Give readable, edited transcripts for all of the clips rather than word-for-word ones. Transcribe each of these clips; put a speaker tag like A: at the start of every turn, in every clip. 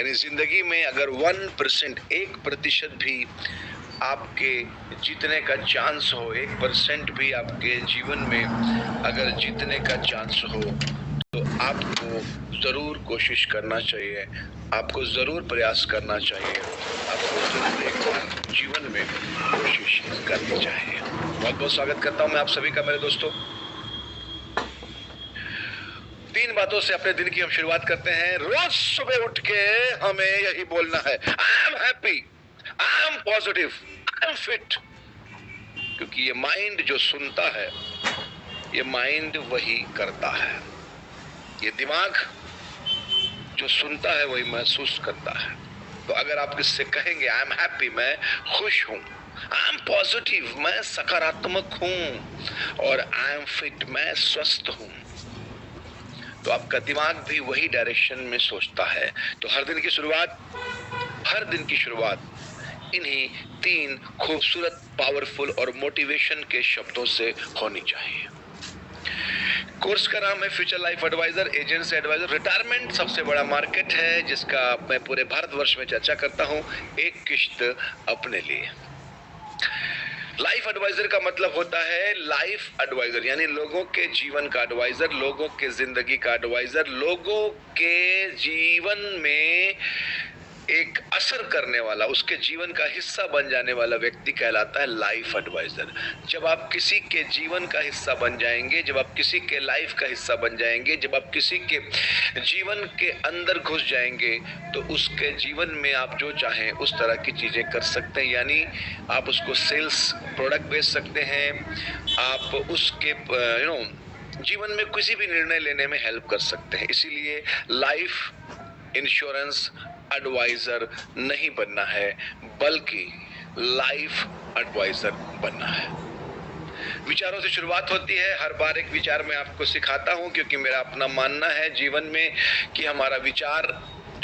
A: यानी जिंदगी में अगर 1%, 1% भी आपके जीतने का चांस हो, 1% भी आपके जीवन में अगर जीतने का चांस हो, तो आपको जरूर कोशिश करना चाहिए, आपको जरूर प्रयास करना चाहिए, आपको जरूर एक बार जीवन में कोशिश करनी चाहिए। बहुत बहुत स्वागत करता हूं मैं आप सभी का मेरे दोस्तों। 3 बातों से अपने दिन की हम शुरुआत करते हैं। रोज सुबह उठ के हमें यही बोलना है, I am happy, I am positive, I am fit. क्योंकि ये माइंड जो सुनता है, ये माइंड वही करता है। ये दिमाग जो सुनता है वही महसूस करता है। तो अगर आप किससे कहेंगे आई एम हैप्पी, मैं खुश हूं, आई एम पॉजिटिव, मैं सकारात्मक हूं, और आई एम फिट, मैं स्वस्थ हूं, तो आपका दिमाग भी वही डायरेक्शन में सोचता है। तो हर दिन की शुरुआत इन्हीं 3 खूबसूरत, पावरफुल और मोटिवेशन के शब्दों से होनी चाहिए। कोर्स का नाम है future life adviser, agents adviser. Retirement सबसे बड़ा मार्केट है जिसका मैं पूरे भारतवर्ष में चर्चा करता हूं, एक किश्त अपने लिए। लाइफ एडवाइजर का मतलब होता है लाइफ एडवाइजर, यानी लोगों के जीवन का एडवाइजर, लोगों के जिंदगी का एडवाइजर, लोगों के जीवन में एक असर करने वाला, उसके जीवन का हिस्सा बन जाने वाला व्यक्ति कहलाता है लाइफ एडवाइजर। जब आप किसी के जीवन का हिस्सा बन जाएंगे, जब आप किसी के लाइफ का हिस्सा बन जाएंगे, जब आप किसी के जीवन के अंदर घुस जाएंगे, तो उसके जीवन में आप जो चाहें उस तरह की चीजें कर सकते हैं। यानी आप उसको सेल्स प्रोडक्ट बेच सकते हैं, आप उसके जीवन में किसी भी निर्णय लेने में हेल्प कर सकते हैं। इसीलिए लाइफ इंश्योरेंस एडवाइजर नहीं बनना है, बल्कि लाइफ एडवाइजर बनना है। विचारों से शुरुआत होती है। हर बार एक विचार मैं आपको सिखाता हूं, क्योंकि मेरा अपना मानना है जीवन में कि हमारा विचार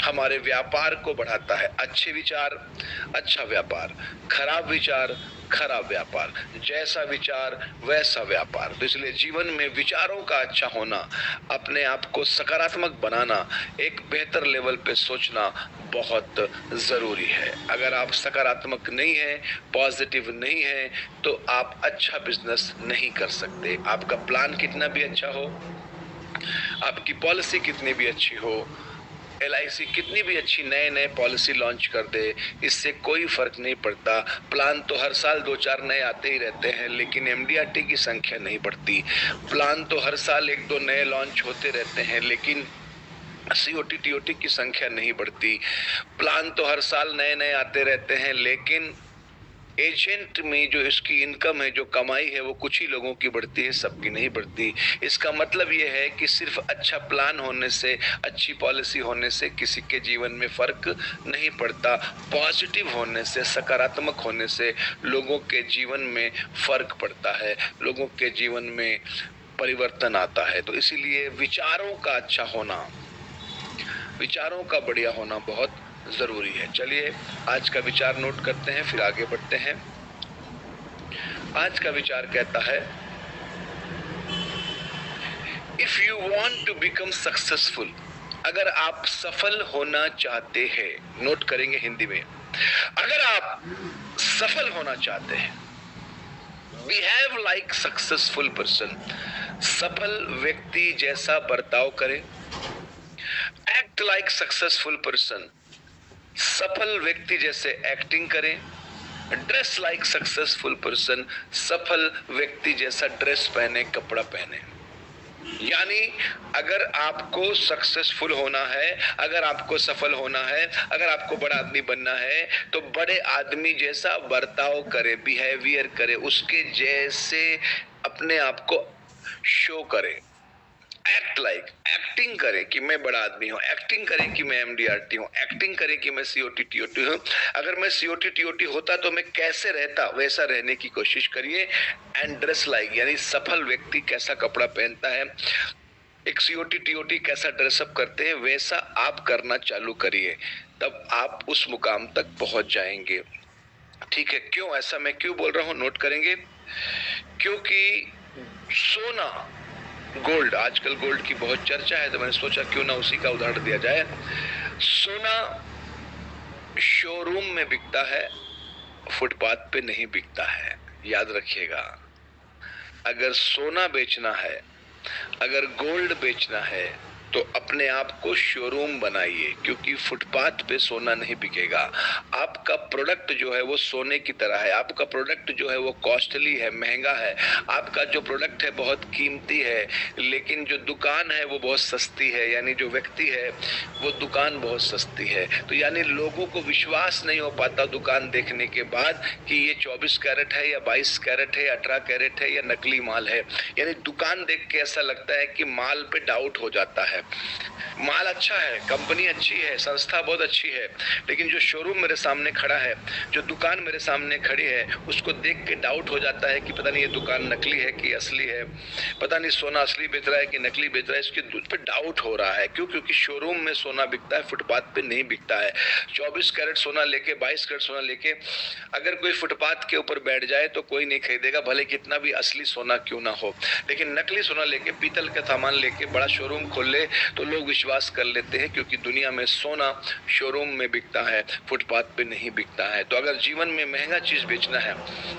A: हमारे व्यापार को बढ़ाता है। अच्छे विचार अच्छा व्यापार, खराब विचार खराब व्यापार, जैसा विचार वैसा व्यापार। तो इसलिए जीवन में विचारों का अच्छा होना, अपने आप को सकारात्मक बनाना, एक बेहतर लेवल पे सोचना बहुत जरूरी है। अगर आप सकारात्मक नहीं है, पॉजिटिव नहीं है, तो आप अच्छा बिजनेस नहीं कर सकते। आपका प्लान कितना भी अच्छा हो, आपकी पॉलिसी कितनी भी अच्छी हो, LIC कितनी भी अच्छी नए पॉलिसी लॉन्च कर दे, इससे कोई फर्क नहीं पड़ता। प्लान तो हर साल 2-4 नए आते ही रहते हैं, लेकिन MDRT की संख्या नहीं बढ़ती। प्लान तो हर साल 1-2 नए लॉन्च होते रहते हैं, लेकिन COT TOT की संख्या नहीं बढ़ती। प्लान तो हर साल नए आते रहते हैं, लेकिन एजेंट में जो इसकी इनकम है, जो कमाई है, वो कुछ ही लोगों की बढ़ती है, सबकी नहीं बढ़ती। इसका मतलब ये है कि सिर्फ अच्छा प्लान होने से, अच्छी पॉलिसी होने से किसी के जीवन में फर्क नहीं पड़ता। पॉजिटिव होने से, सकारात्मक होने से लोगों के जीवन में फर्क पड़ता है, लोगों के जीवन में परिवर्तन आता है। तो इसीलिए विचारों का अच्छा होना, विचारों का बढ़िया होना बहुत जरूरी है। चलिए आज का विचार नोट करते हैं, फिर आगे बढ़ते हैं। आज का विचार कहता है, if you want to become successful, अगर आप सफल होना चाहते हैं, नोट करेंगे हिंदी में, अगर आप सफल होना चाहते हैं, बिहेव लाइक सक्सेसफुल पर्सन, सफल व्यक्ति जैसा बर्ताव करें। एक्ट लाइक सक्सेसफुल पर्सन, सफल व्यक्ति जैसे एक्टिंग करें। ड्रेस लाइक सक्सेसफुल पर्सन, सफल व्यक्ति जैसा ड्रेस पहने, कपड़ा पहने। यानी अगर आपको सक्सेसफुल होना है, अगर आपको सफल होना है, अगर आपको बड़ा आदमी बनना है, तो बड़े आदमी जैसा बर्ताव करे, बिहेवियर करे, उसके जैसे अपने आप को शो करे। एक्ट लाइक, एक्टिंग करे कि मैं बड़ा आदमी हूं, एक्टिंग करे कि मैं MDRT हूं, एक्टिंग करे कि मैं COT TOT हूं। अगर मैं COT TOT होता तो मैं कैसे रहता, वैसा रहने की कोशिश करिए। एंड ड्रेस लाइक, यानी सफल व्यक्ति कैसा कपड़ा पहनता है, एक COT TOT कैसा ड्रेसअप करते हैं, वैसा आप करना चालू करिए, तब आप उस मुकाम तक पहुंच जाएंगे। ठीक है, क्यों ऐसा मैं क्यों बोल रहा हूं, नोट करेंगे। क्योंकि सोना, गोल्ड, आजकल गोल्ड की बहुत चर्चा है, तो मैंने सोचा क्यों ना उसी का उदाहरण दिया जाए। सोना शोरूम में बिकता है, फुटपाथ पे नहीं बिकता है। याद रखिएगा, अगर सोना बेचना है, अगर गोल्ड बेचना है तो अपने आप को शोरूम बनाइए, क्योंकि फुटपाथ पे सोना नहीं बिकेगा। आपका प्रोडक्ट जो है वो सोने की तरह है, आपका प्रोडक्ट जो है वो कॉस्टली है, महंगा है, आपका जो प्रोडक्ट है बहुत कीमती है, लेकिन जो दुकान है वो बहुत सस्ती है, यानी जो व्यक्ति है वो दुकान बहुत सस्ती है। तो यानी लोगों को विश्वास नहीं हो पाता दुकान देखने के बाद कि ये 24 कैरेट है या 22 कैरेट है या 18 कैरेट है या नकली माल है। यानी दुकान देख के ऐसा लगता है कि माल पे डाउट हो जाता है। माल अच्छा है, कंपनी अच्छी है, संस्था बहुत अच्छी है, लेकिन जो शोरूम मेरे सामने खड़ा है, जो दुकान मेरे सामने खड़ी है, उसको देख के डाउट हो जाता है कि पता नहीं ये दुकान नकली है कि असली है, पता नहीं सोना असली बेच रहा है कि नकली बेच रहा है। इसके पे डाउट हो रहा है। क्यों? क्योंकि शोरूम में सोना बिकता है, फुटपाथ पे नहीं बिकता है। 24 कैरेट सोना लेके, 22 कैरेट सोना लेके अगर कोई फुटपाथ के ऊपर बैठ जाए तो कोई नहीं खरीदेगा, भले कितना भी असली सोना क्यों ना हो। लेकिन नकली सोना लेके, पीतल का सामान लेके बड़ा शोरूम खोल ले तो लोग विश्वास कर लेते हैं, क्योंकि दुनिया में सोना शोरूम में बिकता है, फुटपाथ पे नहीं बिकता है। तो अगर जीवन में महंगा चीज बेचना है,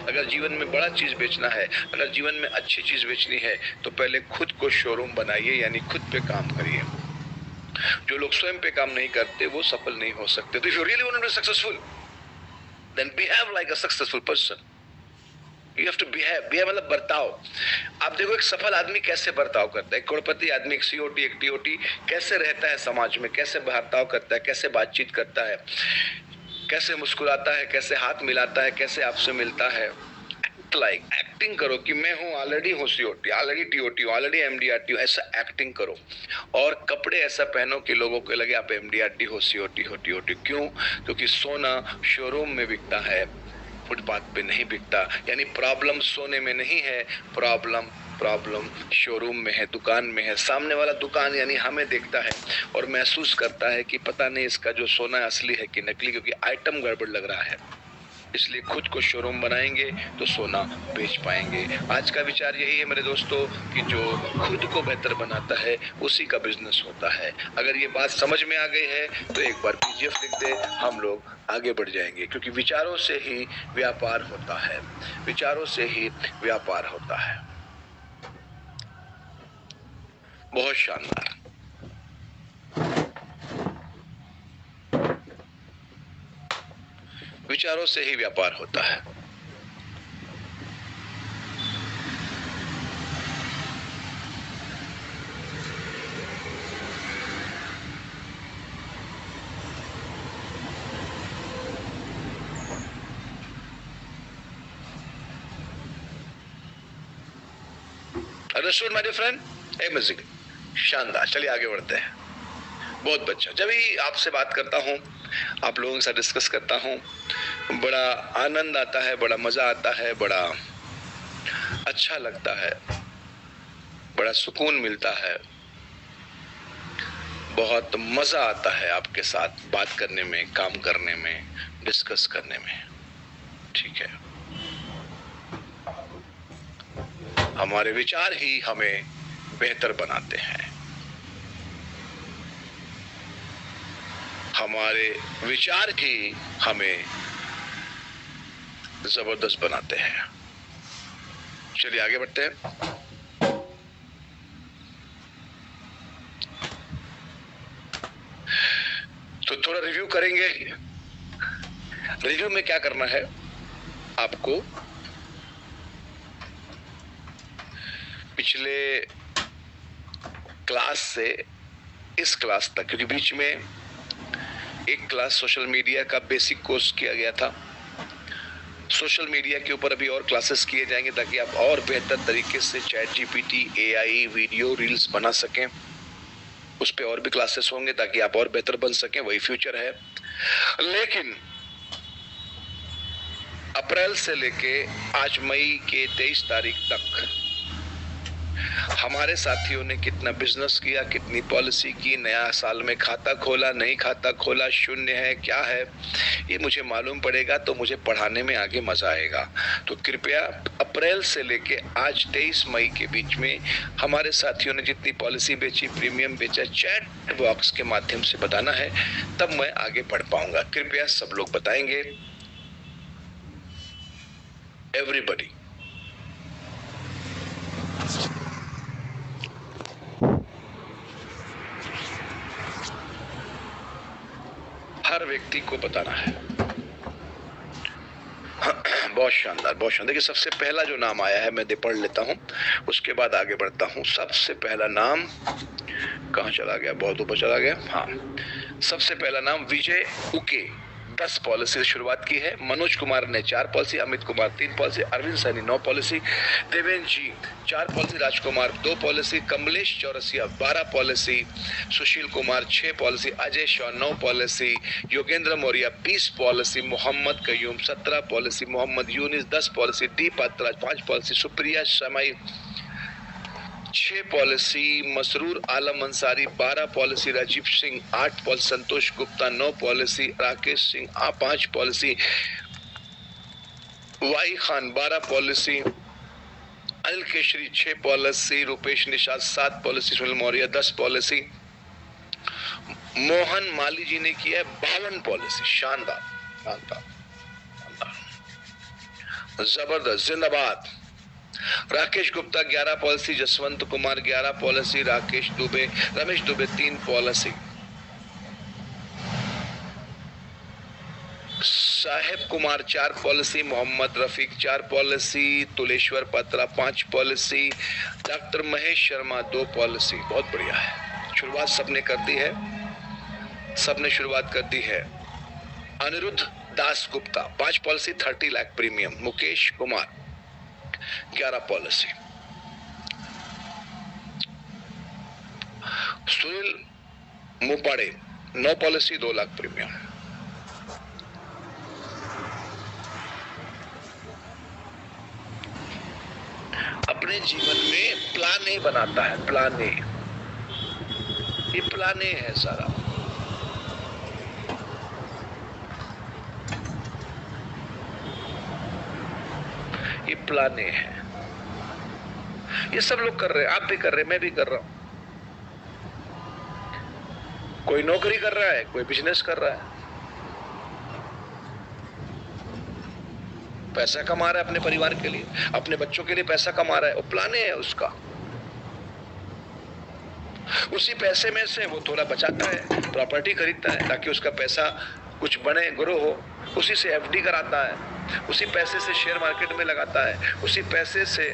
A: अगर जीवन में बड़ा चीज बेचना है, अगर जीवन में अच्छी चीज बेचनी है, तो पहले खुद को शोरूम बनाइए, यानी खुद पे काम करिए। जो लोग स्वयं पे काम नहीं करते वो सफल नहीं हो सकते। तो if you really want to be successful, then behave like a successful person. You have to behave मतलब बर्ताव। आप देखो एक सफल आदमी कैसे बर्ताव करता है, एक करोड़पति आदमी, एक सीओटी, एक टीओटी कैसे रहता है समाज में, कैसे बर्ताव करता है, कैसे बातचीत करता है, कैसे मुस्कुराता है, कैसे हाथ मिलाता है, कैसे आपसे मिलता है। एक्टिंग करो कि मैं हूँ, ऑलरेडी हूँ COT, already TOT, already MDRT, ऐसा एक्टिंग करो। और कपड़े ऐसा पहनो कि लोगों को लगे आप एमडीआरटी हो, सीओटी हो, टीओटी। क्यों? क्योंकि सोना शोरूम में बिकता है, फुटपाथ पे नहीं बिकता। यानी प्रॉब्लम सोने में नहीं है, प्रॉब्लम शोरूम में है, दुकान में है। सामने वाला दुकान यानी हमें देखता है और महसूस करता है कि पता नहीं इसका जो सोना है असली है कि नकली, क्योंकि आइटम गड़बड़ लग रहा है। इसलिए खुद को शोरूम बनाएंगे तो सोना बेच पाएंगे। आज का विचार यही है मेरे दोस्तों कि जो खुद को बेहतर बनाता है उसी का बिजनेस होता है। अगर ये बात समझ में आ गई है तो एक बार पीजीएफ लिख दे, हम लोग आगे बढ़ जाएंगे, क्योंकि विचारों से ही व्यापार होता है, विचारों से ही व्यापार होता है। बहुत शानदार। विचारों से ही व्यापार होता है। Understood my dear friend? Amazing, शानदार। चलिए आगे बढ़ते हैं। बहुत बच्चा, जब भी आपसे बात करता हूं, आप लोगों के साथ डिस्कस करता हूं, बड़ा आनंद आता है, बड़ा मजा आता है, बड़ा अच्छा लगता है, बड़ा सुकून मिलता है, बहुत मजा आता है आपके साथ बात करने में, काम करने में, डिस्कस करने में। ठीक है, हमारे विचार ही हमें बेहतर बनाते हैं, हमारे विचार ही हमें जबरदस्त बनाते हैं। चलिए आगे बढ़ते हैं। तो थोड़ा रिव्यू करेंगे। रिव्यू में क्या करना है आपको, पिछले क्लास से इस क्लास तक, क्योंकि बीच में एक क्लास सोशल मीडिया का बेसिक कोर्स किया गया था, सोशल मीडिया के ऊपर अभी और क्लासेस किए जाएंगे ताकि आप और बेहतर तरीके से chat GPT, AI, video, reels बना सकें। उस पे और भी क्लासेस होंगे ताकि आप और बेहतर बन सकें, वही फ्यूचर है। लेकिन अप्रैल से लेके आज मई के 23 तारीख तक हमारे साथियों ने कितना बिजनेस किया, कितनी पॉलिसी की, नया साल में खाता खोला, नहीं खाता खोला, शून्य है, क्या है, ये मुझे मालूम पड़ेगा तो मुझे पढ़ाने में आगे मजा आएगा। तो कृपया अप्रैल से लेके आज 23 मई के बीच में हमारे साथियों ने जितनी पॉलिसी बेची, प्रीमियम बेचा, चैट बॉक्स के माध्यम से बताना है, तब मैं आगे बढ़ पाऊंगा। कृपया सब लोग बताएंगे। एवरीबडी। हर व्यक्ति को बताना है। बहुत शानदार, बहुत शानदार। देखिए, सबसे पहला जो नाम आया है मैं पढ़ लेता हूं, उसके बाद आगे बढ़ता हूं। सबसे पहला नाम कहां चला गया, बहुत ऊपर चला गया। हाँ, सबसे पहला नाम विजय उके, 10 पॉलिसी से शुरुआत की है। मनोज कुमार ने 4 policy, Amit Kumar 3 policy, Arvind Saini 9 policy, Devendra ji 4 policy, Rajkumar 2 policy, Kamlesh Chaurasia 12 policy, Sushil Kumar 6 policy, Ajay Shah 9 policy, Yogendra Maurya 20 policy, Mohammad Qayyum 17 policy, Mohammad Younis 10 policy, D Patra 5 policy, Supriya Shamai 6 policy, Masroor Alam Ansari 12 policy, Rajeev Singh 8 policy, Santosh Gupta 9 policy, Rakesh Singh 5 policy, Y Khan 12 policy, Anil Keshari 6 policy, Rupesh Nishad 7 policy, Sunil Maurya 10 policy, Mohan Mali ji ने किया 52 पॉलिसी। शानदार, शानदार, जबरदस्त, जिंदाबाद। Rakesh Gupta 11 policy, Jaswant Kumar 11 policy, Rakesh Dubey, Ramesh Dubey 3 policy, Saheb Kumar 4 policy, Mohammad Rafiq 4 policy, Tuleshwar Patra 5 policy, doctor Mahesh Sharma 2 policy. बहुत बढ़िया है, शुरुआत सबने कर दी है, सबने शुरुआत कर दी है। Aniruddh Das Gupta 5 policy, 30 lakh premium, Mukesh Kumar 11 policy, Sunil Mupade 9 policy, 2 lakh premium. अपने जीवन में प्लान ए बनाता है, प्लान ए, ये प्लान ए है सारा। ये प्लान ए है, ये सब लोग कर रहे हैं, आप भी कर रहे हैं, मैं भी कर रहा हूं। कोई नौकरी कर रहा है, कोई बिजनेस कर रहा है, पैसा कमा रहा है अपने परिवार के लिए, अपने बच्चों के लिए पैसा कमा रहा है, वो प्लान है उसका। उसी पैसे में से वो थोड़ा बचाता है, प्रॉपर्टी खरीदता है ताकि उसका पैसा कुछ बने, ग्रो हो, उसी से एफडी कराता है, उसी पैसे से शेयर मार्केट में लगाता है, उसी पैसे से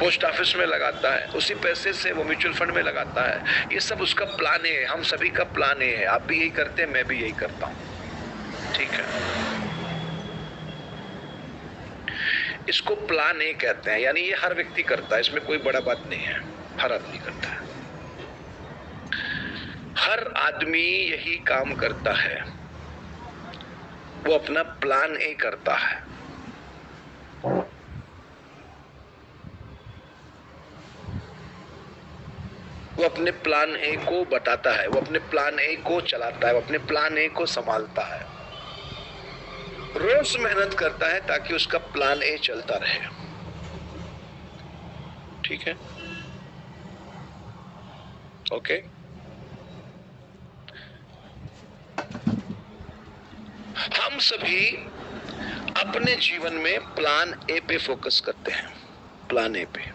A: पोस्ट ऑफिस में लगाता है, उसी पैसे से वो म्यूचुअल फंड में लगाता है। ये सब उसका प्लान है, हम सभी का प्लान है। आप भी यही करते हैं, मैं भी यही करता हूं, ठीक है। इसको प्लान ए कहते हैं, यानी ये हर व्यक्ति करता है, इसमें कोई बड़ा बात नहीं है, हर आदमी करता है। हर आदमी यही काम करता है, वो अपना प्लान ए करता है। वो अपने प्लान ए को बताता है, वो अपने प्लान ए को चलाता है, वो अपने प्लान ए को संभालता है, रोज मेहनत करता है ताकि उसका प्लान ए चलता रहे, ठीक है, ओके। हम सभी अपने जीवन में प्लान ए पे फोकस करते हैं, प्लान ए पे।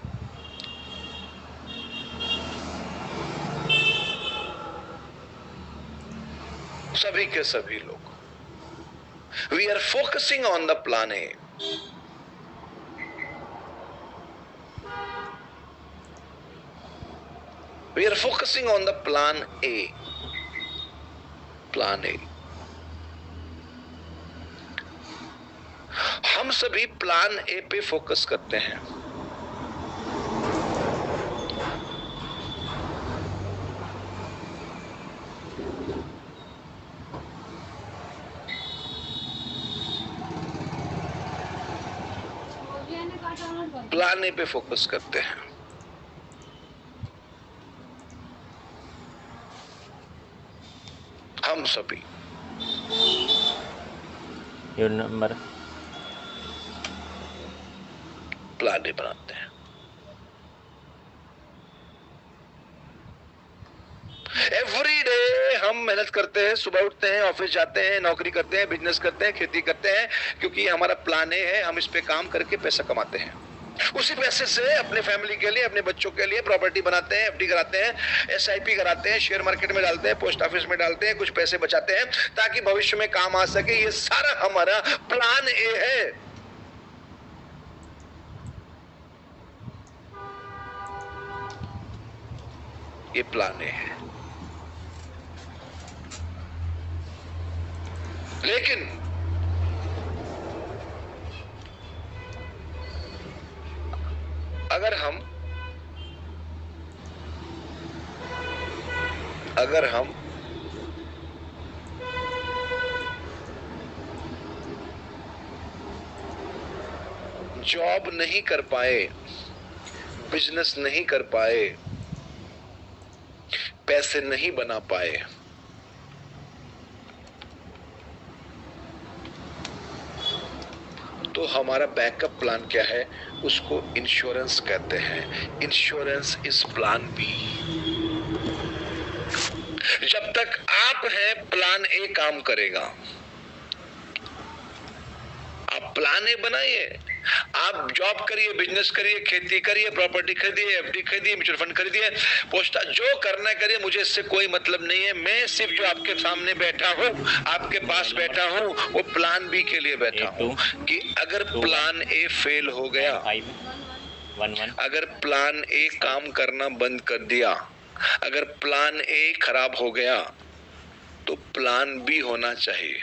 A: सभी के सभी लोग, we are focusing on the plan A. We are focusing on the plan A, plan A. हम सभी प्लान ए पे फोकस करते हैं। प्लान ए पे फोकस करते हैं। हम सभी
B: योर नंबर
A: प्लान ए बनाते हैं। एवरी डे हम मेहनत करते हैं, सुबह उठते हैं, ऑफिस जाते हैं, नौकरी करते हैं, बिजनेस करते हैं, खेती करते हैं, क्योंकि हमारा प्लान ए है। हम इस पे काम करके पैसा कमाते हैं। उसी पैसे से अपने फैमिली के लिए, अपने बच्चों के लिए प्रॉपर्टी बनाते हैं, एफडी कराते हैं, एसआईपी कराते हैं, शेयर मार्केट में डालते हैं, पोस्ट ऑफिस में डालते हैं, कुछ पैसे बचाते हैं ताकि भविष्य में काम आ सके। ये सारा हमारा प्लान ए है। ये प्लान ए है। लेकिन अगर हम जॉब नहीं कर पाए, बिजनेस नहीं कर पाए, पैसे नहीं बना पाए, तो हमारा बैकअप प्लान क्या है? उसको इंश्योरेंस कहते हैं। Insurance is plan B. जब तक आप हैं, प्लान ए काम करेगा। आप प्लान ए बनाइए, आप जॉब करिए, बिजनेस करिए, खेती करिए, प्रॉपर्टी खरीदिए, एफडी खरीदिए, म्यूचुअल फंड खरीदिए, पोस्ट जो करना करिए, मुझे इससे कोई मतलब नहीं है। मैं सिर्फ जो आपके सामने बैठा हूं, आपके पास बैठा हूं, वो प्लान बी के लिए बैठा हूं कि अगर प्लान ए फेल हो गया, अगर प्लान ए काम करना बंद कर दिया, अगर प्लान ए खराब हो गया, तो प्लान बी होना चाहिए।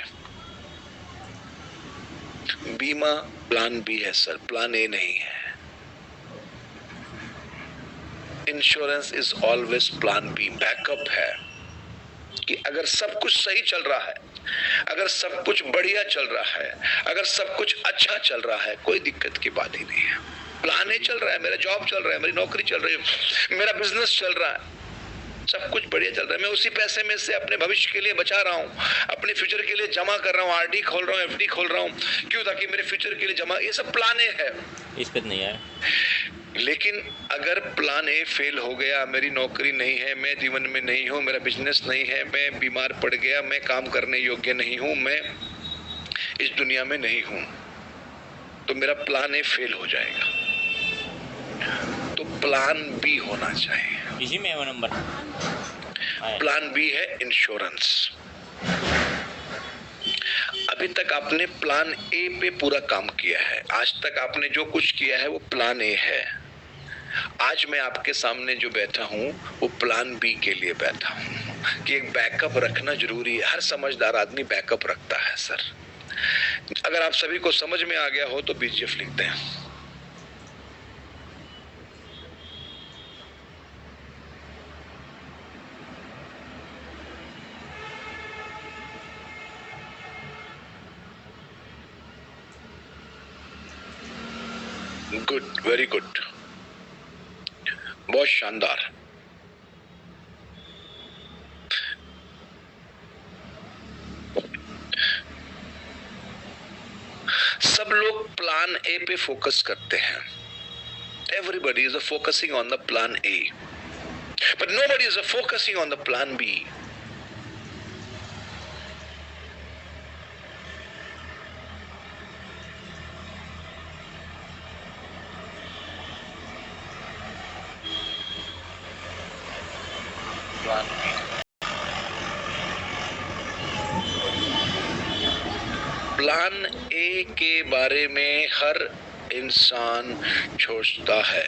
A: बीमा प्लान बी है सर, प्लान ए नहीं है। Insurance is always plan B, backup है कि अगर सब कुछ सही चल रहा है, अगर सब कुछ बढ़िया चल रहा है, अगर सब कुछ अच्छा चल रहा है, कोई दिक्कत की बात ही नहीं है। प्लान ए चल रहा है, मेरा जॉब चल रहा है, मेरी नौकरी चल रही है, मेरा बिजनेस चल रहा है, सब कुछ बढ़िया चल रहा है। मैं उसी पैसे में से अपने भविष्य के लिए बचा रहा हूँ, अपने फ्यूचर के लिए जमा कर रहा हूँ, आरडी खोल रहा हूँ, एफडी खोल रहा हूँ, क्यों? ताकि मेरे फ्यूचर के लिए जमा, ये सब प्लान ए है।
B: इस पे नहीं है।
A: लेकिन अगर प्लान ए फेल हो गया, मेरी नौकरी नहीं है, मैं जीवन में नहीं हूँ, मेरा बिजनेस नहीं है, मैं बीमार पड़ गया, मैं काम करने योग्य नहीं हूँ, मैं इस दुनिया में नहीं हूँ, तो मेरा प्लान ए फेल हो जाएगा। तो प्लान बी होना चाहिए।
B: इसी में है वो नंबर।
A: प्लान बी है इंश्योरेंस। अभी तक आपने प्लान ए पे पूरा काम किया है, आज तक आपने जो कुछ किया है वो प्लान ए है। आज मैं आपके सामने जो बैठा हूं, वो प्लान बी के लिए बैठा हूं कि एक बैकअप रखना जरूरी है। हर समझदार आदमी बैकअप रखता है सर। अगर आप सभी को समझ में आ गया हो तो बीजीएफ लिखते हैं। गुड, वेरी गुड, बहुत शानदार। सब लोग प्लान ए पे फोकस करते हैं। Everybody is focusing on the plan A, but nobody is focusing on the plan B. Plan A के बारे में हर इंसान सोचता है।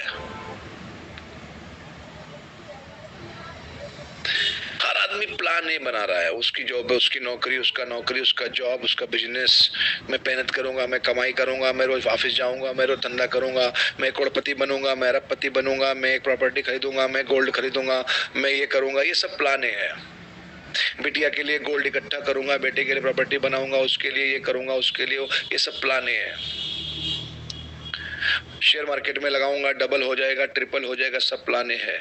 A: हर आदमी प्लान ए बना रहा है। उसकी जॉब है, उसकी नौकरी, उसका जॉब, उसका बिजनेस। मैं मेहनत करूंगा, मैं कमाई करूंगा, मैं रोज ऑफिस जाऊंगा, मैं रोज धंधा करूंगा, मैं करोड़पति बनूंगा, मैं अरबपति बनूंगा, मैं एक प्रॉपर्टी खरीदूंगा, मैं गोल्ड खरीदूंगा, मैं ये करूंगा। ये सब प्लान ए है। बिटिया के लिए गोल्ड इकट्ठा करूंगा, बेटे के लिए प्रॉपर्टी बनाऊंगा, उसके लिए ये करूंगा, उसके लिए ये सब प्लान है। शेयर मार्केट में लगाऊंगा, डबल हो जाएगा, ट्रिपल हो जाएगा, सब प्लान ए है।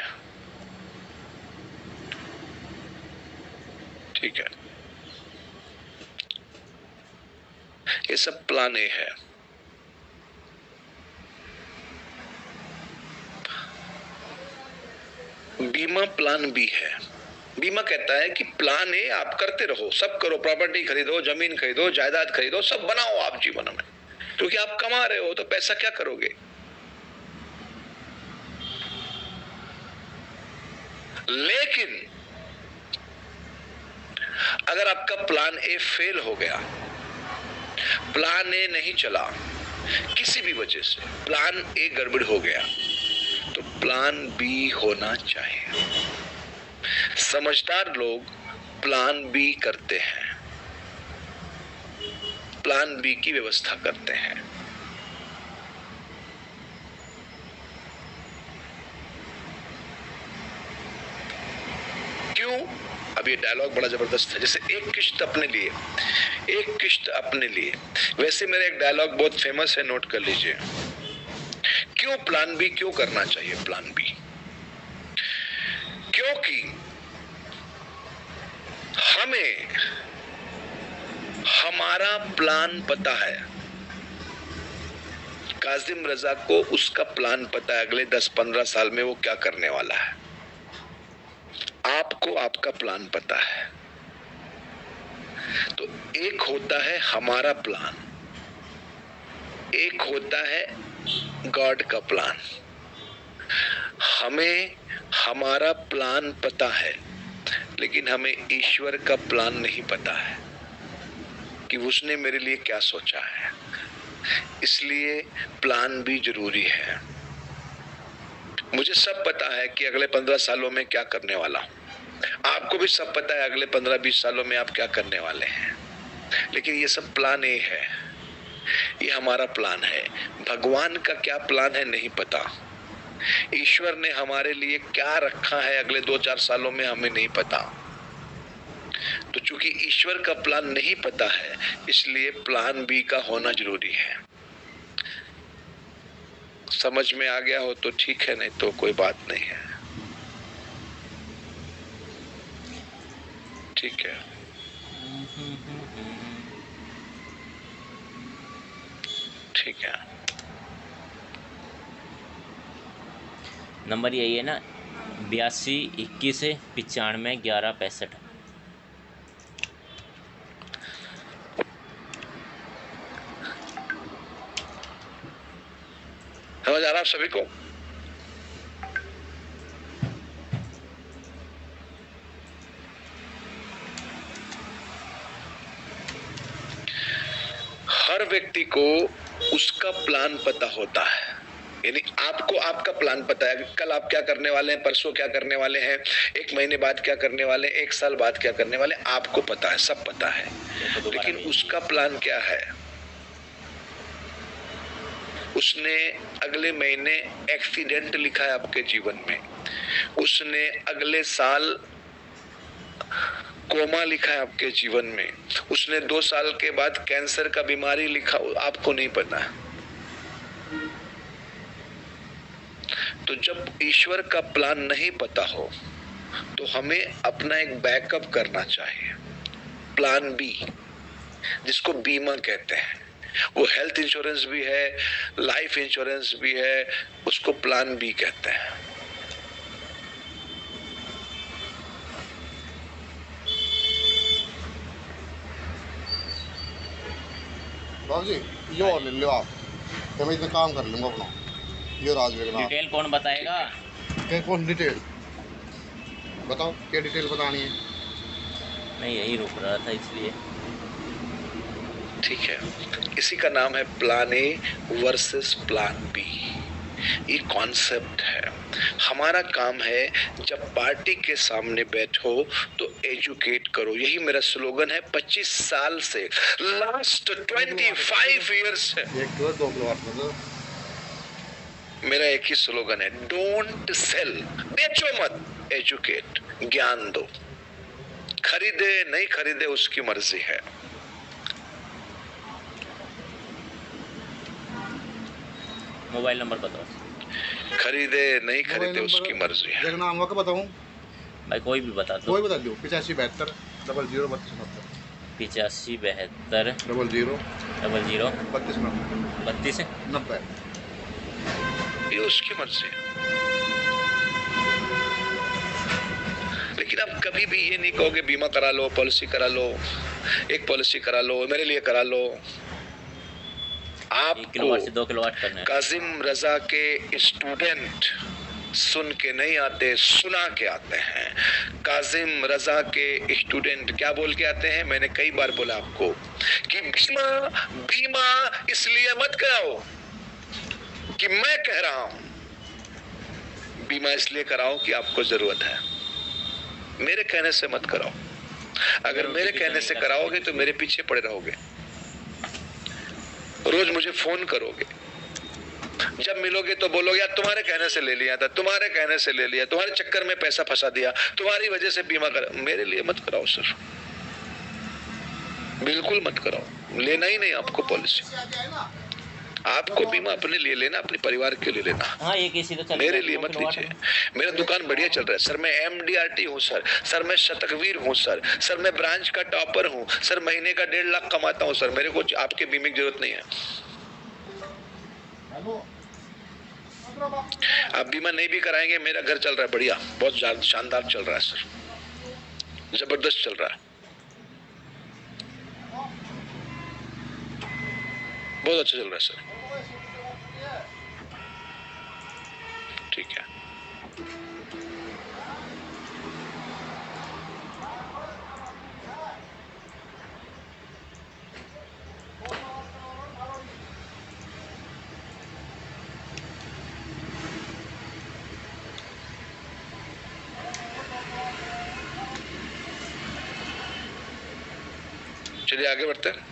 A: ठीक है, ये सब प्लान ए है। बीमा प्लान बी है। बीमा कहता है कि प्लान ए आप करते रहो, सब करो, प्रॉपर्टी खरीदो, जमीन खरीदो, जायदाद खरीदो, सब बनाओ आप जीवन में, क्योंकि आप कमा रहे हो तो पैसा क्या करोगे। लेकिन अगर आपका प्लान ए फेल हो गया, प्लान ए नहीं चला, किसी भी वजह से प्लान ए गड़बड़ हो गया, तो प्लान बी होना चाहिए। समझदार लोग प्लान बी करते हैं, प्लान बी की व्यवस्था करते हैं। क्यों? अब ये डायलॉग बड़ा जबरदस्त है। जैसे एक किश्त अपने लिए, एक किश्त अपने लिए। वैसे मेरा एक डायलॉग बहुत फेमस है, नोट कर लीजिए। क्यों प्लान बी क्यों करना चाहिए प्लान बी? क्योंकि हमें हमारा प्लान पता है। काजिम रजा को उसका प्लान पता है, अगले 10-15 साल में वो क्या करने वाला है। आपको आपका प्लान पता है। तो एक होता है हमारा प्लान, एक होता है गॉड का प्लान। हमें हमारा प्लान पता है, लेकिन हमें ईश्वर का प्लान नहीं पता है कि उसने मेरे लिए क्या सोचा है। इसलिए प्लान भी जरूरी है। मुझे सब पता है कि अगले 15 सालों में क्या करने वाला हूं। आपको भी सब पता है अगले 15-20 सालों में आप क्या करने वाले हैं। लेकिन ये सब प्लान ए है, ये हमारा प्लान है। भगवान का क्या प्लान है नहीं पता। ईश्वर ने हमारे लिए क्या रखा है अगले 2-4 सालों में हमें नहीं पता। तो चूंकि ईश्वर का प्लान नहीं पता है, इसलिए प्लान बी का होना जरूरी है। समझ में आ गया हो तो ठीक है, नहीं तो कोई बात नहीं है। ठीक है, ठीक है।
B: नंबर यही है ना, 82-21-95-11-65।
A: समझ आ रहा आप सभी को? हर व्यक्ति को उसका प्लान पता होता है। यानी आपको आपका प्लान पता है, कल आप क्या करने वाले हैं, परसों क्या करने वाले हैं, 1 महीने बाद क्या करने वाले हैं, 1 साल बाद क्या करने वाले हैं, आपको पता है, सब पता है। लेकिन उसका प्लान क्या है? उसने अगले महीने एक्सीडेंट लिखा है आपके जीवन में, उसने अगले साल कोमा लिखा है आपके जीवन में, उसने 2 साल के बाद कैंसर का बीमारी लिखा, आपको नहीं पता। तो जब ईश्वर का प्लान नहीं पता हो, तो हमें अपना एक बैकअप करना चाहिए, प्लान बी, जिसको बीमा कहते हैं। वो हेल्थ इंश्योरेंस भी है, लाइफ इंश्योरेंस भी है, उसको प्लान बी कहते हैं।
C: बाबू जी ये और ले लो आप, तो मैं इतना काम कर लूँगा अपना। ये राजवीर का
B: डिटेल कौन बताएगा?
C: क्या कौन डिटेल बताओ, क्या डिटेल बतानी है?
B: मैं यही रुक रहा था इसलिए।
A: ठीक है, इसी का नाम है plan A versus plan B. ये कॉन्सेप्ट है। हमारा काम है जब पार्टी के सामने बैठो तो एजुकेट करो। यही मेरा स्लोगन है 25 साल से, लास्ट 25 ईयर्स से।
C: एक किलो 2 किलो मतलब
A: मेरा एक ही स्लोगन है, डोंट सेल। बेचो मत, एजुकेट, ज्ञान दो। खरीदे नहीं खरीदे उसकी मर्जी है।
B: मोबाइल नंबर बताओ।
A: खरीदे नहीं खरीदे
C: मोबाइल
A: उसकी
C: नंबर
A: मर्जी है।
C: देखना हमका बताऊँ,
B: भाई कोई भी बता दो।
C: कोई बता दो। 85 72 00 32
B: 85 72
C: 00
B: 00
C: 32
B: 32
C: 90।
A: ये उसकी मर्जी है। लेकिन आप कभी भी ये नहीं कहोगे बीमा करा लो, पॉलिसी करा लो, एक पॉलिसी करा लो, मेरे लिए करा लो।
B: 1 किलोवाट से
A: आपको
B: 2 किलोवाट करना है।
A: काजिम रजा के स्टूडेंट सुन के नहीं आते, सुना के आते हैं। काजिम रजा के स्टूडेंट क्या बोल के आते हैं? मैंने कई बार बोला आपको कि बीमा बीमा इसलिए मत कराओ कि मैं कह रहा हूं, बीमा इसलिए कराओ कि आपको जरूरत है। मेरे कहने से मत कराओ। अगर मेरे कहने से कराओगे तो मेरे पीछे पड़े रहोगे, रोज मुझे फोन करोगे, जब मिलोगे तो बोलोगे यार तुम्हारे कहने से ले लिया था, तुम्हारे कहने से ले लिया, तुम्हारे चक्कर में पैसा फंसा दिया, तुम्हारी वजह से बीमा कर। मेरे लिए मत कराओ सर, बिल्कुल मत कराओ। लेना ही नहीं आपको पॉलिसी। आपको बीमा अपने लिए लेना, अपने परिवार के लिए लेना।
B: हाँ ये किसी तो चल
A: मेरे लिए मत लीजिए। मेरा दुकान बढ़िया चल रहा है सर, मैं MDRT हूँ सर मैं शतकवीर हूँ सर मैं ब्रांच का टॉपर हूँ सर, महीने का 1.5 लाख कमाता हूँ सर, मेरे को आपके बीमे की जरूरत नहीं है। आप बीमा नहीं भी कराएंगे, मेरा घर चल रहा है बढ़िया, बहुत शानदार चल रहा है सर, जबरदस्त चल रहा है, बहुत अच्छा चल रहा है सर। ठीक है। चलिए आगे बढ़ते हैं।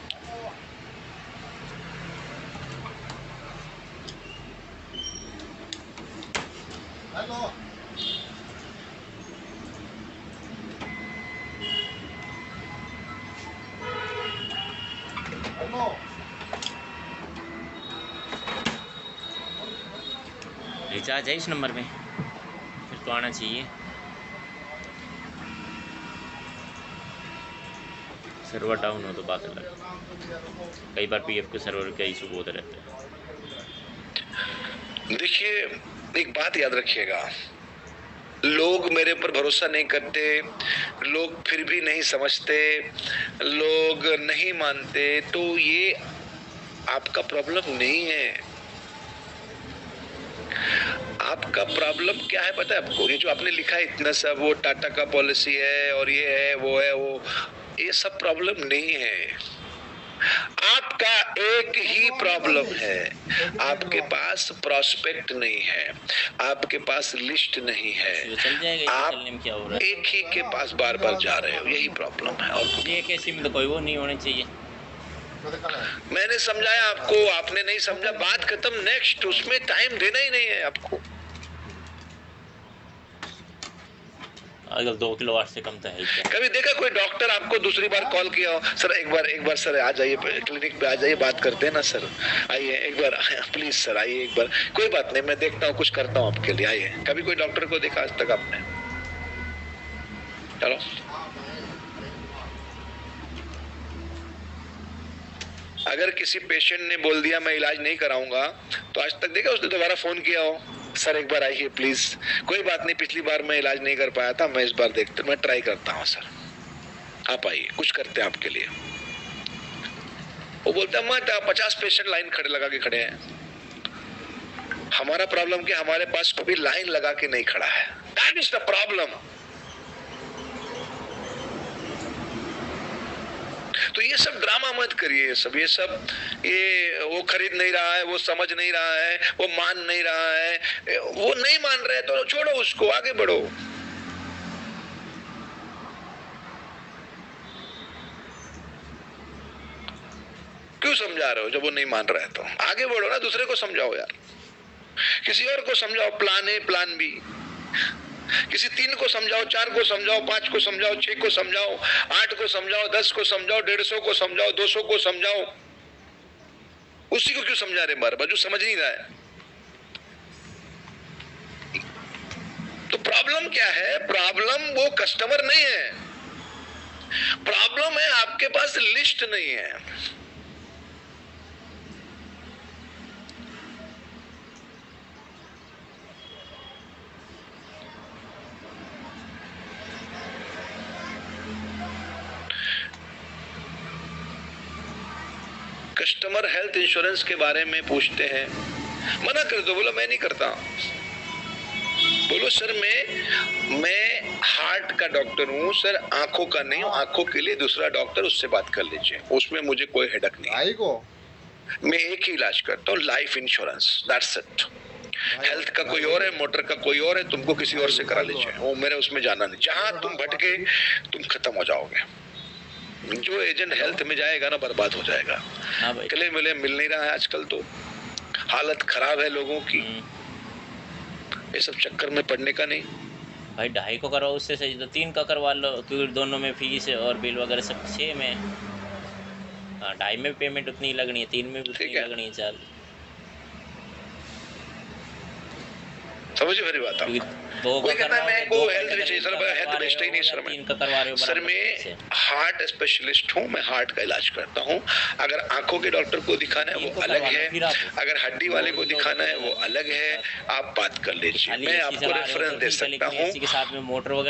C: हेलो हेलो
B: रिचार्ज है इस नंबर में, फिर तो आना चाहिए। सर्वर डाउन हो तो बात अलग, कई बार PF के सर्वर का इशू बहुत रहता है।
A: देखिए एक बात याद रखिएगा, लोग मेरे पर भरोसा नहीं करते, लोग फिर भी नहीं समझते, लोग नहीं मानते, तो ये आपका प्रॉब्लम नहीं है। आपका प्रॉब्लम क्या है पता है आपको? ये जो आपने लिखा है इतना सब, वो टाटा का पॉलिसी है और ये है वो है वो, ये सब प्रॉब्लम नहीं है। आपका एक ही प्रॉब्लम है, आपके पास प्रॉस्पेक्ट नहीं है, आपके पास लिस्ट नहीं है,
B: चल जाएगा।
A: आप
B: चलने में क्या हो रहा है?
A: एक ही के पास बार बार जा रहे हो, यही प्रॉब्लम है। और
B: ये कैसी में तो कोई वो नहीं होना चाहिए।
A: मैंने समझाया आपको, आपने नहीं समझा, बात खत्म, नेक्स्ट। उसमें टाइम देना ही नहीं है आपको।
B: अगर 2 किलोवाट से कम तो है ही क्या?
A: कभी देखा कोई डॉक्टर आपको दूसरी बार कॉल किया हो, सर एक बार सर आ जाइए क्लिनिक पे, आ जाइए, बात करते हैं ना सर, आइए एक बार प्लीज सर आइए एक बार, कोई बात नहीं मैं देखता हूँ, कुछ करता हूँ आपके लिए, आइए। कभी कोई डॉक्टर को देखा आज तक आपने? चलो अगर किसी पेशेंट ने बोल दिया मैं इलाज नहीं कराऊंगा, तो आज तक देखा उसने दोबारा फोन किया हो, सर एक बार आइए प्लीज, कोई बात नहीं पिछली बार मैं इलाज नहीं कर पाया था, मैं इस बार देखते, मैं ट्राई करता हूँ सर, आप आइए, कुछ करते हैं आपके लिए। वो बोलता है मत, 50 पेशेंट लाइन खड़े लगा के खड़े हैं। हमारा प्रॉब्लम क्या, हमारे पास कभी लाइन लगा के नहीं खड़ा है, दैट इज द प्रॉब्लम। तो ये सब ड्रामा मत करिए, ये वो खरीद नहीं रहा है, वो समझ नहीं रहा है, वो मान नहीं रहा है, वो नहीं मान रहे तो छोड़ो उसको, आगे बढ़ो। क्यों समझा रहे हो जब वो नहीं मान रहा है? तो आगे बढ़ो ना, दूसरे को समझाओ यार, किसी और को समझाओ, प्लान ए प्लान बी, किसी 3 को समझाओ, 4 को समझाओ, 5 को समझाओ, 6 को समझाओ, 8 को समझाओ, 10 को समझाओ, 150 को समझाओ, 200 को समझाओ। उसी को क्यों समझा रहे बार बार जो समझ नहीं रहा है? प्रॉब्लम क्या है? प्रॉब्लम वो कस्टमर नहीं है, प्रॉब्लम है आपके पास लिस्ट नहीं है। कस्टमर हेल्थ इंश्योरेंस के बारे में पूछते हैं, मना कर दो, बोलो मैं नहीं करता। बोलो सर मैं हार्ट का डॉक्टर हूँ सर, आंखों का नहीं हूँ, आंखों के लिए दूसरा डॉक्टर, उससे बात कर लीजिए, उसमें मुझे कोई हेडक नहीं है। मैं एक ही इलाज करता हूँ, life insurance, that's it. Health का कोई और है, मोटर का कोई और है, तुमको किसी और से करा लीजिए, वो मेरे उसमें जाना नहीं। जहां तुम भटके तुम खत्म हो जाओगे। जो एजेंट हेल्थ में जाएगा ना बर्बाद हो जाएगा। क्लेम विलेम मिल नहीं रहा है आजकल, तो हालत खराब है लोगों की। ये सब चक्कर में पड़ने का नहीं
B: भाई। 2.5 को करवाओ, उससे सही तो 3 का करवा लो, क्योंकि दोनों में फीस और बिल वगैरह सब 6 में। हाँ, 2.5 में पेमेंट उतनी लगनी है, 3 में भी उतनी लगनी है। चल
A: समझ मेरी बात आप। कोई कहता है मैं को हेल्थ चाहिए सर, मैं हेल्थ बेचता ही नहीं सर। सर मैं हार्ट स्पेशलिस्ट हूँ, मैं हार्ट का इलाज करता हूँ। अगर आंखों के डॉक्टर को दिखाना है वो अलग है, अगर हड्डी वाले को दिखाना है वो अलग है, आप बात कर लीजिए। मैं आपको रेफरेंस दे सकता हूँ,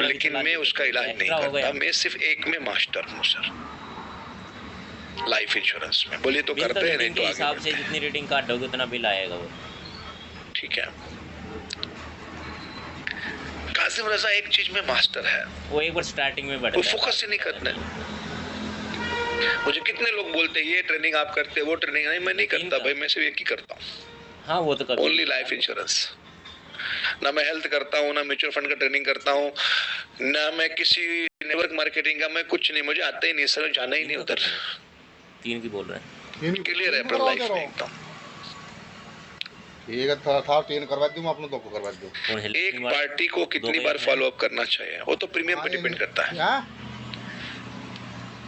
A: लेकिन मैं उसका इलाज नहीं करता। मैं सिर्फ एक में मास्टर हूँ सर, लाइफ इंश्योरेंस में। बोलिए तो करते हैं, नहीं तो
B: हिसाब से जितनी रेटिंग काटोगे उतना बिल आएगा वो।
A: ठीक है। कासिम रजा एक चीज में मास्टर है,
B: वो एक बार स्टार्टिंग में बढ़ता है,
A: वो फोकस ही नहीं करना है। मुझे कितने लोग बोलते हैं ये ट्रेनिंग आप करते, वो ट्रेनिंग नहीं, मैं नहीं करता भाई, मैं सिर्फ एक ही करता हूँ।
B: हाँ वो तो कभी
A: ओनली लाइफ इंश्योरेंस। ना मैं हेल्थ करता हूँ, ना म्यूचुअल फंड का ट्रेनिंग करता हूँ, ना मैं किसी नेटवर्क मार्केटिंग का, मैं कुछ नहीं, मुझे आता ही नहीं सर, जाना ही नहीं उधर।
B: 3 की बोल रहे हैं,
A: क्लियर है अपना लाइफ में एकदम।
C: एक था 3 करवा दूं, मैं अपना 2 को करवा दूं।
A: एक पार्टी को कितनी बार फॉलो अप करना चाहिए वो तो प्रीमियम पे डिपेंड करता है,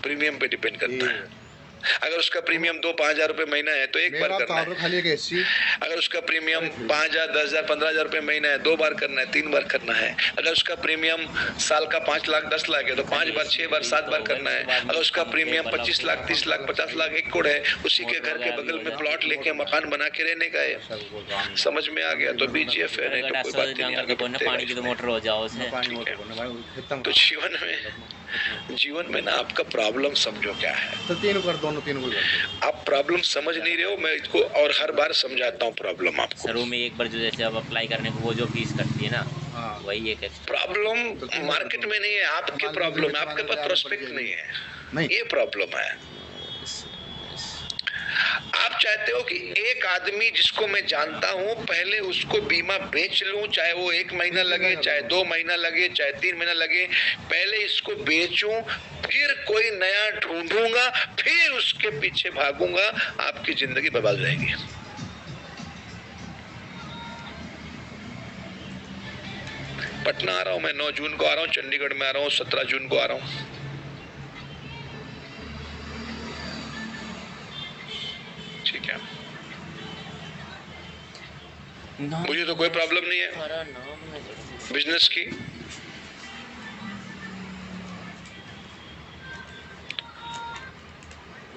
A: प्रीमियम पे डिपेंड करता है। अगर उसका प्रीमियम 2-5 हजार रुपए महीना है तो एक बार करना है। अगर उसका प्रीमियम 5,000, 10,000, 15,000 रुपए महीना है 2 बार करना है, 3 बार करना है। अगर उसका प्रीमियम साल का 5 लाख 10 लाख है तो 5 बार, 6 बार, 7 बार करना है। अगर उसका प्रीमियम 25 लाख 30 लाख 50 लाख 1 करोड़ है, उसी के घर के बगल में प्लॉट लेके मकान बना के रहने का है, समझ में आ गया तो बीजीएफ है, नहीं तो कोई बात नहीं। आगे
B: पानी की तो मोटर हो जाओ उससे।
A: तो जीवन में ना आपका प्रॉब्लम समझो क्या है,
C: तो 3 कर, दोनों 3 को कर।
A: आप प्रॉब्लम समझ नहीं रहे हो, मैं इसको और हर बार समझाता हूँ प्रॉब्लम आपको।
B: सर में एक बार जो जैसे आप अप्लाई करने को वो जो फीस कटती है ना, वही एक
A: प्रॉब्लम मार्केट में नहीं है, आपके प्रॉब्लम है, आपके पास प्रोस्पेक्ट नहीं है, ये प्रॉब्लम है। आप चाहते हो कि एक आदमी जिसको मैं जानता हूं पहले उसको बीमा बेच लूं, चाहे वो 1 महीना लगे, चाहे 2 महीना लगे, चाहे 3 महीना लगे, पहले इसको बेचूं, फिर कोई नया ढूंढूंगा, फिर उसके पीछे भागूंगा, आपकी जिंदगी बर्बाद रहेगी। पटना आ रहा हूं मैं, 9 जून को आ रहा हूं, चंडीगढ़ में आ रहा हूं, 17 जून को आ रहा हूं। ठीक है, मुझे तो कोई प्रॉब्लम नहीं है बिजनेस की।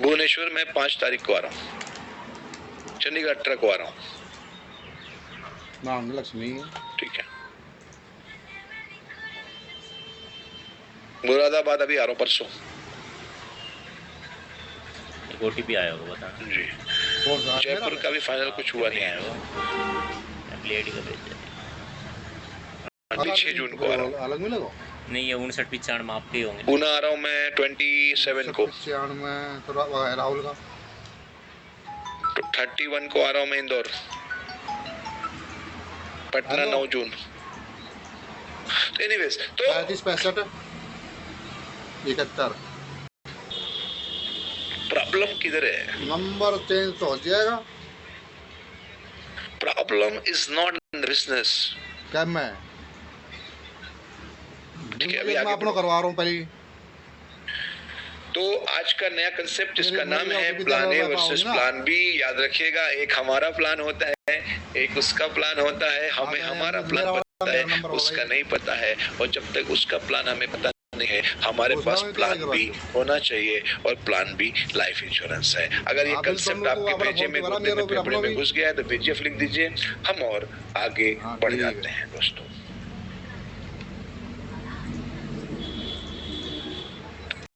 A: भुवनेश्वर में 5 तारीख को आ रहा हूँ, चंडीगढ़ 18 को आ रहा हूँ।
C: नाम लक्ष्मी।
A: ठीक है, मुरादाबाद अभी आ रहा हूँ परसों।
B: OTP आया होगा बता
A: जी। जयपुर का भी फाइनल कुछ हुआ नहीं है, अभी 6 जून को आ रहा हूँ।
C: अलग मिलेगा
B: नहीं, ये 59-95 में आपके होंगे।
A: पुणे आ रहा हूँ मैं 27 को।
C: 95 में तो राहुल का।
A: 31 को आ रहा हूँ मैं इंदौर। पटना 9 जून। एनीवेज तो
C: 35-65 71।
A: प्रॉब्लम किधर है?
C: नंबर चेंज तो हो जाएगा।
A: Problem is not in business.
C: क्या मैं
A: ठीक है, अभी
C: मैं
A: आगे
C: अपना करवा रहा हूँ पहले।
A: तो आज का नया कंसेप्ट जिसका नाम है plan A versus plan B. याद रखिएगा, एक हमारा प्लान होता है, एक उसका प्लान होता है, हमें हमारा प्लान है उसका नहीं पता है, और जब तक उसका प्लान हमें पता नहीं है, हमारे पास प्लान बी होना चाहिए, और प्लान बी लाइफ इंश्योरेंस है। अगर ये कंसेप्ट आपके भेजे में घुस गया है तो भेजिए लिख दीजिए, हम और आगे बढ़ जाते हैं दोस्तों।